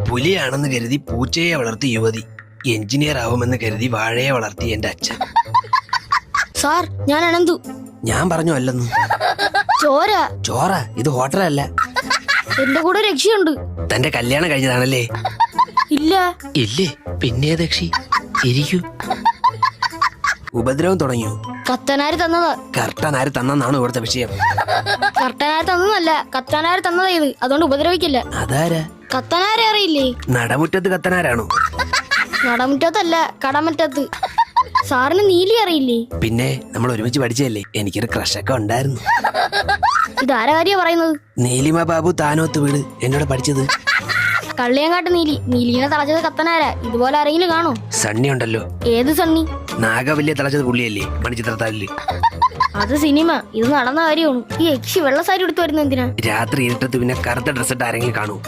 പുലിയാണെന്ന് കരുതി പൂച്ചയെ വളർത്തി യുവതി, എഞ്ചിനീയർ ആവുമെന്ന് കരുതി വാഴയെ വളർത്തി എന്റെ അച്ഛൻ. സാർ, ഞാൻ അനന്തു. ഞാൻ പറഞ്ഞു അല്ലെന്ന്. ചോര. ചോറ? ഇത് ഹോട്ടലല്ല. എന്റെ കൂടെ രക്ഷയുണ്ട്. തന്റെ കല്യാണം കഴിഞ്ഞതാണല്ലേ? ഇല്ല. ഇല്ലേ? പിന്നെ ദക്ഷി ഇരിക്കൂ. ഉപദ്രവം തുടങ്ങിയോ? കത്തനാര് തന്നതാ. കർട്ടനാര് തന്നാണ് ഇവിടുത്തെ വിഷയം. കർട്ടനാര് തന്നതല്ല, കത്തനാര് തന്നതാ ഇത്. അതുകൊണ്ട് ഉപദ്രവിക്കില്ല. അതാരാ? കത്തനാരെ അറിയില്ലേ? നടമുറ്റത്ത് കത്തനാരാണോ? നടമുറ്റത്തല്ല, കടമറ്റത്ത്. സാറിന് നീലി അറിയില്ലേ? പിന്നെ നമ്മൾ ഒരുമിച്ച് പഠിച്ചതല്ലേ, എനിക്കൊരു ക്രഷൊക്കെ ഉണ്ടായിരുന്നു. ഇതാരാ കാര്യ പറയുന്നത്? നീലിമ ബാബു താനോത്ത് വീട് എന്നോട് പഠിച്ചത്. കള്ളിയങ്കാട്ട് നീലി. നീലിനെ തളച്ചത് കത്തനാരാ. ഇതുപോലെ ആരെങ്കിലും കാണോ? സണ്ണി ഉണ്ടല്ലോ. ഏത് സണ്ണി? നാഗവല്യ തളച്ചത് പുള്ളിയല്ലേ മണിച്ചിത്രത്താഴില്. അത് സിനിമ. ഇത് നടന്ന കാര്യമാണ്. ഈ യക്ഷി വെള്ള സാരി എടുത്തു വരുന്ന എന്തിനാ? രാത്രി ഇരുട്ടത്ത് പിന്നെ കറുത്ത ഡ്രസ് ഇട്ട് ആരെങ്കിലും കാണൂ?